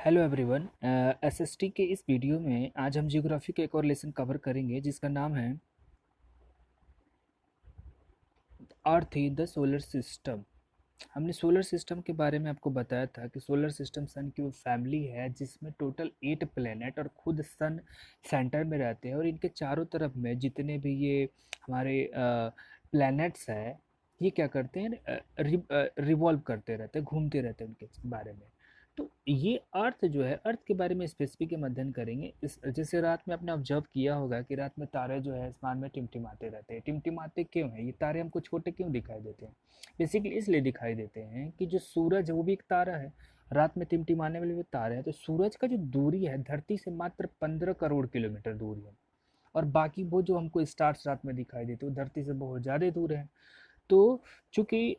Hello everyone. SST के इस video में आज हम जियोग्राफी का एक और लेसन कवर करेंगे जिसका नाम है अर्थ इन द सोलर सिस्टम। हमने सोलर सिस्टम के बारे में आपको बताया था कि सोलर सिस्टम सन की वो फैमिली है जिसमें टोटल 8 प्लेनेट और खुद सन सेंटर में रहते हैं, और इनके चारों तरफ में जितने भी ये हमारे प्लैनेट्स हैं ये क्या करते हैं, रिवॉल्व करते रहते हैं, घूमते रहते हैं उनके बारे में। तो ये अर्थ जो है, अर्थ के बारे में स्पेसिफिक अध्ययन करेंगे। इस जैसे रात में आपने ऑब्जर्व किया होगा कि रात में तारे जो है आसमान में टिमटिमाते रहते हैं। टिमटिमाते क्यों हैं? ये तारे हमको छोटे क्यों दिखाई देते हैं? बेसिकली इसलिए दिखाई देते हैं कि जो सूरज है वो भी एक तारा है, रात में टिमटिमाने वाले भी तारे हैं। तो सूरज का जो दूरी है धरती से मात्र 15 करोड़ किलोमीटर दूर है, और बाकी वो जो हमको स्टार्स रात में दिखाई देते हैं वो धरती से बहुत ज़्यादा दूर है। तो चूंकि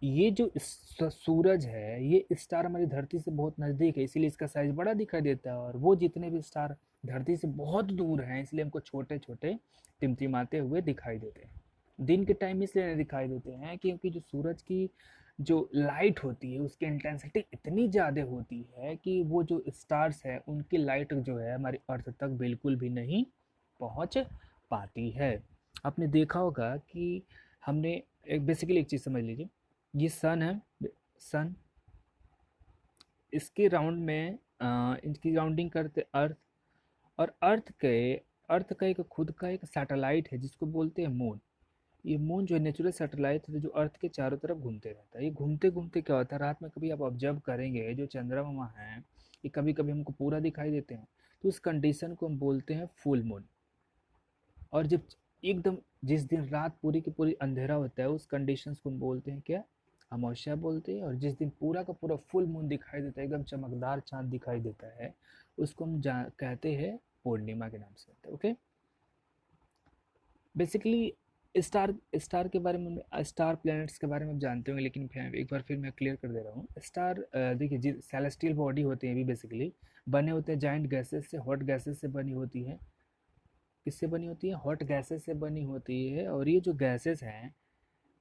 ये जो सूरज है ये स्टार हमारी धरती से बहुत नज़दीक है, इसीलिए इसका साइज बड़ा दिखाई देता है, और वो जितने भी स्टार धरती से बहुत दूर हैं इसलिए हमको छोटे छोटे टिमटिमाते हुए दिखाई देते हैं। दिन के टाइम इसलिए नहीं दिखाई देते हैं क्योंकि जो सूरज की जो लाइट होती है उसकी इंटेंसिटी इतनी ज़्यादा होती है कि वो जो स्टार्स है उनकी लाइट जो है हमारी अर्थ तक बिल्कुल भी नहीं पहुंच पाती है। आपने देखा होगा कि हमने एक बेसिकली एक चीज़ समझ लीजिए, ये सन है, सन इसके राउंड में इनकी राउंडिंग करते अर्थ, और अर्थ का एक खुद का एक सैटेलाइट है जिसको बोलते हैं मून। ये मून जो है नेचुरल सैटेलाइट है जो अर्थ के चारों तरफ घूमते रहता है। ये घूमते घूमते क्या होता है, रात में कभी आप ऑब्जर्व करेंगे जो चंद्रमा हैं ये कभी कभी हमको पूरा दिखाई देते हैं, तो उस कंडीशन को हम बोलते हैं फुल मून। और जब एकदम जिस दिन रात पूरी की पूरी अंधेरा होता है उस कंडीशंस को हम बोलते हैं क्या, अमावस्या बोलते हैं। और जिस दिन पूरा का पूरा फुल मून दिखाई देता है, एकदम चमकदार चांद दिखाई देता है, उसको हम कहते हैं पूर्णिमा के नाम से। ओके, बेसिकली स्टार स्टार के बारे में, स्टार प्लैनेट्स के बारे में आप जानते होंगे, लेकिन फिर एक बार फिर मैं क्लियर कर दे रहा हूँ। स्टार देखिए जी सेलेस्टियल बॉडी होते हैं, भी बेसिकली बने होते हैं जाइंट गैसेस से, हॉट गैसेस से बनी होती है। किससे बनी होती है? हॉट गैसेस से बनी होती है। और ये जो गैसेस हैं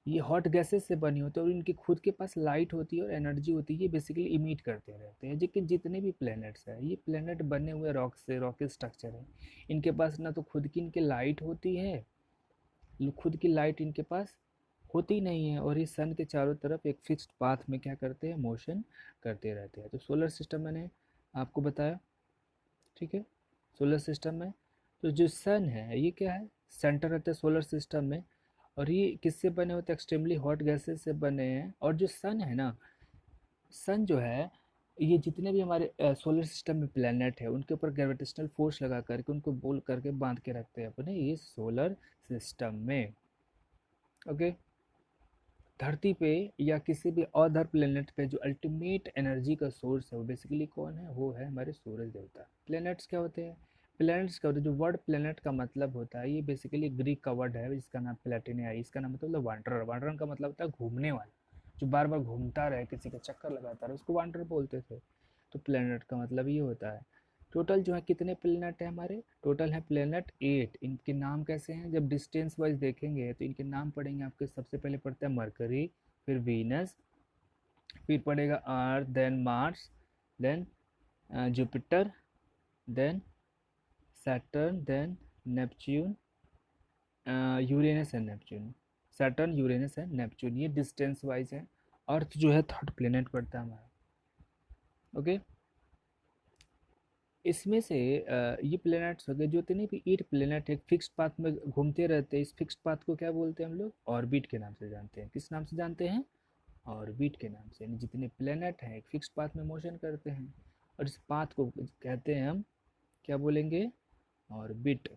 ये हॉट गैसेस से बनी होती है, और इनके खुद के पास लाइट होती है और एनर्जी होती है। ये बेसिकली इमिट करते रहते हैं। लेकिन जितने भी प्लैनेट्स हैं ये प्लैनेट बने हुए रॉक से, रॉकेट स्ट्रक्चर है। इनके पास ना तो खुद की इनके लाइट होती है, खुद की लाइट इनके पास होती नहीं है, और इस सन के चारों तरफ एक फिक्स्ड पाथ में क्या करते हैं, मोशन करते रहते हैं। तो सोलर सिस्टम मैंने आपको बताया, ठीक है। सोलर सिस्टम में तो जो सन है ये क्या है, सेंटर रहता है सोलर सिस्टम में। और ये किससे बने होते हैं? एक्सट्रीमली हॉट गैसेस से बने हैं। और जो सन है ना, सन जो है ये जितने भी हमारे सोलर सिस्टम में प्लैनेट है उनके ऊपर ग्रेविटेशनल फोर्स लगा करके उनको बोल करके बांध के रखते हैं अपने ये सोलर सिस्टम में। ओके, धरती पे या किसी भी अदर प्लेनेट पे जो अल्टीमेट एनर्जी का सोर्स है वो बेसिकली कौन है? वो है हमारे सूरज देवता। प्लेनेट्स क्या होते हैं? प्लेनेट्स क्या होते हैं? जो वर्ड प्लेनेट का मतलब होता है ये बेसिकली ग्रीक का वर्ड है जिसका नाम प्लेटिनिया है। इसका नाम मतलब वांडरर। वांडरर का मतलब होता है घूमने वाला, जो बार बार घूमता रहे, किसी का चक्कर लगाता रहे, उसको वांडरर बोलते थे। तो प्लेनेट का मतलब ये होता है। टोटल जो है कितने प्लेनेट है हमारे? टोटल है प्लेनेट 8। इनके नाम कैसे हैं? जब डिस्टेंस वाइज देखेंगे तो इनके नाम पड़ेंगे आपके, सबसे पहले पड़ता है मरकरी, फिर वीनस, फिर पड़ेगा Earth, then Mars, then Jupiter, then Saturn, then Neptune, Uranus and Neptune. Saturn, Uranus and Neptune ये डिस्टेंस वाइज है। अर्थ जो है थर्ड प्लेनेट पड़ता है हमारा। ओके, इसमें से ये प्लैनेट्स हो गए, जो जितने भी 8 प्लैनेट एक फिक्स्ड पाथ में घूमते रहते हैं। इस फिक्स्ड पाथ को क्या बोलते हैं हम लोग? ऑर्बिट के नाम से जानते हैं। किस नाम से जानते हैं? ऑर्बिट के नाम से। यानी जितने प्लैनेट हैं एक फिक्स्ड पाथ में मोशन करते हैं, और इस पाथ को कहते हैं हम, क्या बोलेंगे? ऑर्बिट।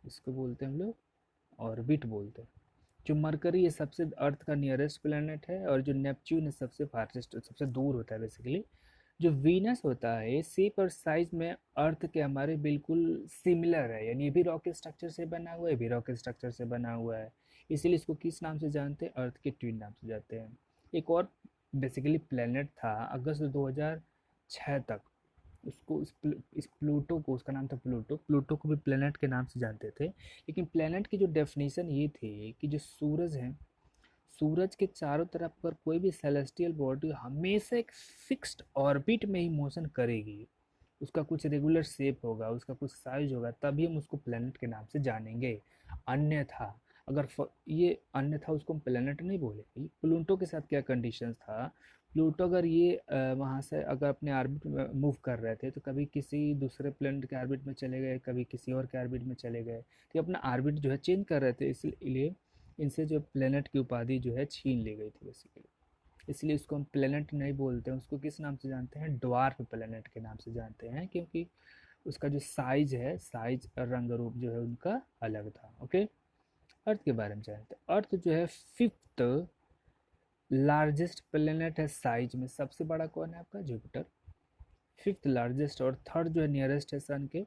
इसको बोलते हैं हम लोग ऑर्बिट बोलते हैं। जो मरकरी ये सबसे अर्थ का नियरेस्ट प्लैनेट है, और जो नेपच्यून है सबसे फारसेस्ट, सबसे दूर होता है बेसिकली। जो वीनस होता है शेप और साइज में अर्थ के हमारे बिल्कुल सिमिलर है, यानी ये भी रॉकेट स्ट्रक्चर से बना हुआ है, भी रॉकेट स्ट्रक्चर से बना हुआ है। इसीलिए इसको किस नाम से जानते हैं? अर्थ के ट्विन नाम से जानते हैं। एक और बेसिकली प्लेनेट था अगस्त 2006 तक, उसको इस प्लूटो को, उसका नाम था प्लूटो। प्लूटो को भी प्लेनेट के नाम से जानते थे। लेकिन प्लेनेट की जो डेफिनेशन ये थी कि जो सूरज है, सूरज के चारों तरफ पर कोई भी सेलेस्टियल बॉडी हमेशा एक फिक्स्ड ऑर्बिट में ही मोशन करेगी। उसका कुछ रेगुलर शेप होगा, उसका कुछ साइज होगा, तभी हम उसको प्लेनेट के नाम से जानेंगे। अन्यथा ये अन्यथा उसको हम प्लेनेट नहीं बोलेंगे। प्लूटो के साथ क्या कंडीशन था, प्लूटो अगर ये वहाँ से अगर अपने ऑर्बिट में मूव कर रहे थे तो कभी किसी दूसरे प्लेनेट के ऑर्बिट में चले गए, कभी किसी और के ऑर्बिट में चले गए, तो अपना ऑर्बिट जो है चेंज कर रहे थे, इसलिए इनसे जो प्लेनेट की उपाधि जो है छीन ली गई थी बेसिकली। इसलिए उसको हम प्लेनेट नहीं बोलते हैं, उसको किस नाम से जानते हैं, ड्वार्फ प्लेनेट के नाम से जानते हैं, क्योंकि उसका जो साइज है, साइज और रंग रूप जो है उनका अलग था। ओके, अर्थ के बारे में जानते हैं। अर्थ जो है फिफ्थ लार्जेस्ट प्लेनेट है साइज में, सबसे बड़ा कौन है आपका, जुपिटर, फिफ्थ लार्जेस्ट, और थर्ड जो है नियरेस्ट है सन के।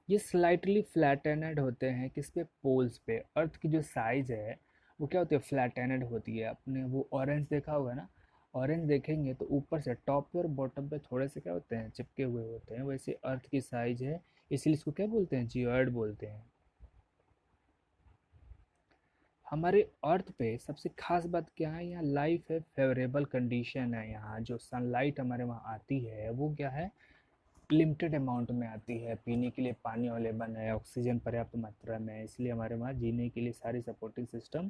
ये स्लाइटली फ्लैटेनेड होते हैं किस पे, पोल्स पे। अर्थ की जो साइज है वो क्या होती है, फ्लैटेनेड होती है। आपने वो ऑरेंज देखा होगा ना, ऑरेंज देखेंगे तो ऊपर से टॉप पे और बॉटम पे थोड़े से क्या होते हैं, चिपके हुए होते हैं, वैसे अर्थ की साइज है, इसलिए इसको क्या बोलते हैं, जियोइड बोलते हैं। हमारे अर्थ पे सबसे खास बात क्या है, यहाँ लाइफ है, फेवरेबल कंडीशन है। यहाँ जो सनलाइट हमारे वहाँ आती है वो क्या है, लिमिटेड अमाउंट में आती है, पीने के लिए पानी अवेलेबल है, ऑक्सीजन पर्याप्त मात्रा में है, इसलिए हमारे वहाँ जीने के लिए सारी सपोर्टिंग सिस्टम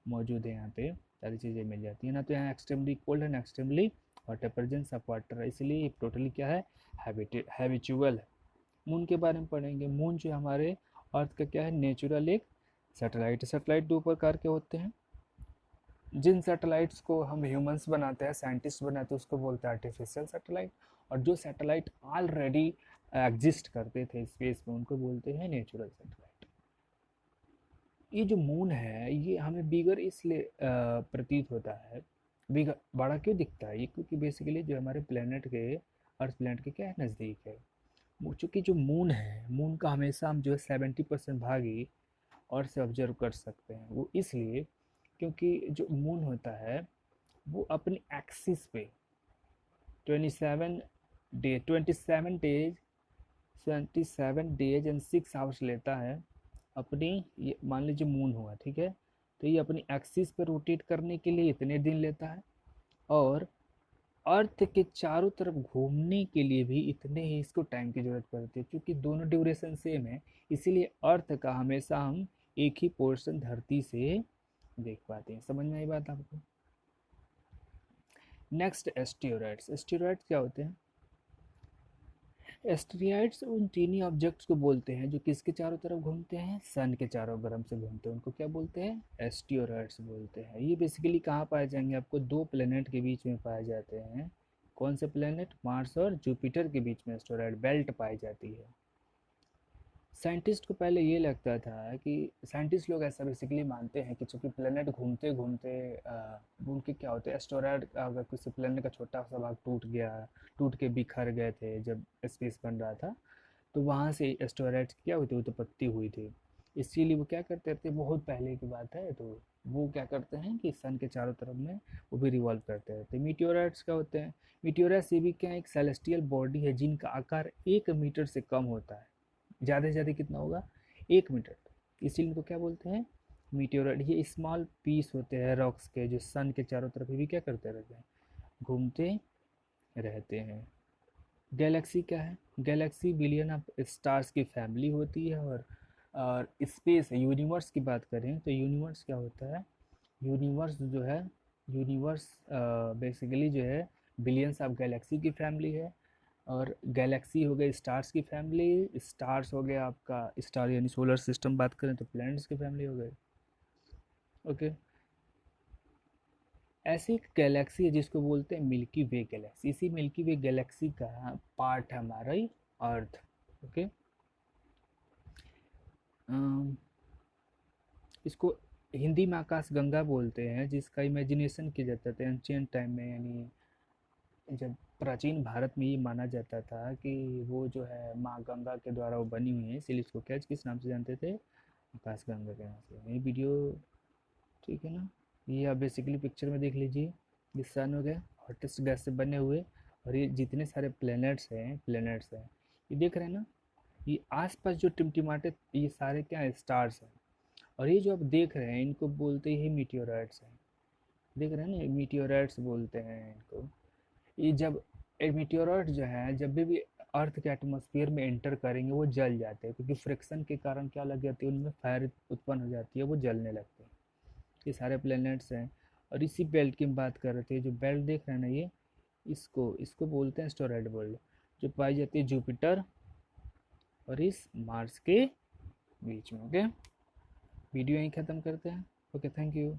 मौजूद है। यहाँ पे सारी चीज़ें मिल जाती है ना, तो यहाँ extremely cold and extremely water, presence of water है, इसलिए टोटली क्या है, हैबिचुअल है। मून के बारे में पढ़ेंगे। मून जो हमारे अर्थ का क्या है, नेचुरल एक सैटेलाइट। सैटेलाइट दो प्रकार के होते हैं, जिन सैटेलाइट्स को हम ह्यूमंस बनाते हैं, साइंटिस्ट बनाते हैं, उसको बोलते हैं आर्टिफिशियल सैटेलाइट, और जो सैटेलाइट ऑलरेडी एग्जिस्ट करते थे स्पेस में उनको बोलते हैं नेचुरल सैटेलाइट। ये जो मून है ये हमें बिगर इसलिए प्रतीत होता है, बिगर बड़ा क्यों दिखता है ये, क्योंकि बेसिकली जो हमारे प्लेनेट के, अर्थ प्लेनेट के क्या है, नज़दीक है। चूँकि जो मून है, मून का हमेशा हम जो है 70% भाग ही अर्थ से ऑब्जर्व कर सकते हैं। वो इसलिए क्योंकि जो मून होता है वो अपनी एक्सिस पे 27 डे 27 डेज एंड 6 आवर्स लेता है अपनी, ये मान लीजिए मून हुआ, ठीक है, तो ये अपनी एक्सिस पे रोटेट करने के लिए इतने दिन लेता है, और अर्थ के चारों तरफ घूमने के लिए भी इतने ही इसको टाइम की जरूरत पड़ती है। क्योंकि दोनों ड्यूरेशन सेम है, इसीलिए अर्थ का हमेशा हम एक ही पोर्शन धरती से देख पाते हैं। समझ में आई बात आपको। Next asteroids. एस्टेरॉइड्स क्या होते हैं, एस्टेरॉइड्स उन टीनी ऑब्जेक्ट्स को बोलते हैं जो किसके चारों तरफ घूमते हैं, सन के चारों तरफ से घूमते हैं, उनको क्या बोलते हैं, एस्टेरॉइड्स बोलते हैं। ये बेसिकली कहाँ पाए जाएंगे, आपको दो प्लेनेट के बीच में पाए जाते हैं। कौन से प्लेनेट, मार्स और जुपिटर के बीच में एस्टेरॉइड बेल्ट पाई जाती है। साइंटिस्ट को पहले ये लगता था कि, साइंटिस्ट लोग ऐसा बेसिकली मानते हैं कि चूंकि प्लेनेट घूमते घूमते उनके क्या होते हैं, एस्टेरॉयड अगर किसी प्लेनेट का छोटा सा भाग टूट गया, टूट के बिखर गए थे जब स्पेस बन रहा था, तो वहाँ से एस्टेरॉयड्स की क्या हुई थी, उत्पत्ति हुई थी। इसीलिए वो क्या करते थे, बहुत पहले की बात है, तो वो क्या करते हैं कि सन के चारों तरफ में वो भी रिवॉल्व करते रहते हैं। मीटियोराइट्स क्या होते हैं, मीटियोराइट्स ये भी क्या एक सेलेस्टियल बॉडी है जिनका आकार 1 मीटर से कम होता है। ज़्यादा से ज़्यादा कितना होगा, 1 मीटर, इसीलिए इनको क्या बोलते हैं, मीटियोराइट। ये स्मॉल पीस होते हैं रॉक्स के जो सन के चारों तरफ भी क्या करते रहते हैं, घूमते रहते हैं। गैलेक्सी क्या है, गैलेक्सी बिलियन ऑफ स्टार्स की फैमिली होती है। और स्पेस यूनिवर्स की बात करें तो यूनिवर्स क्या होता है, यूनिवर्स जो है, यूनिवर्स बेसिकली जो है बिलियंस ऑफ गैलेक्सी की फैमिली है। और गैलेक्सी हो गए स्टार्स की फैमिली, स्टार्स हो गया आपका, स्टार यानी सोलर सिस्टम बात करें तो प्लैनेट्स की फैमिली हो गई। ओके, ऐसी एक गैलेक्सी है जिसको बोलते हैं मिल्की वे गैलेक्सी, इसी मिल्की वे गैलेक्सी का पार्ट है हमारा ही अर्थ। ओके, इसको हिंदी में आकाश गंगा बोलते हैं, जिसका इमेजिनेशन किया जाता था एंशियंट टाइम में, यानी जब प्राचीन भारत में ये माना जाता था कि वो जो है माँ गंगा के द्वारा वो बनी हुई है, इसलिए इसको क्या किस नाम से जानते थे, आकाश गंगा के नाम से। ये वीडियो ठीक है ना, ये आप बेसिकली पिक्चर में देख लीजिए, ये सन हो गया हॉटेस्ट गैस से बने हुए, और ये जितने सारे प्लैनेट्स हैं ये देख रहे हैं ना, ये आसपास जो टिमटिमाटे ये सारे क्या है, स्टार्स हैं। और ये जो आप देख रहे हैं इनको बोलते ही मीटियोराइट्स हैं, देख रहे हैं ना, मीटियोराइट्स बोलते हैं इनको। ये जब मीटियोराइट जो है जब भी अर्थ के एटमॉस्फेयर में एंटर करेंगे वो जल जाते हैं, क्योंकि फ्रिक्शन के कारण क्या लग जाती है, उनमें फायर उत्पन्न हो जाती है, वो जलने लगते हैं। ये सारे प्लैनेट्स हैं। और इसी बेल्ट की हम बात कर रहे थे, जो बेल्ट देख रहे हैं ना ये, इसको इसको बोलते हैं एस्टेरॉयड बेल्ट, जो पाई जाती है जुपिटर और इस मार्स के बीच में। ओके, वीडियो यहीं ख़त्म करते हैं। Okay, thank you.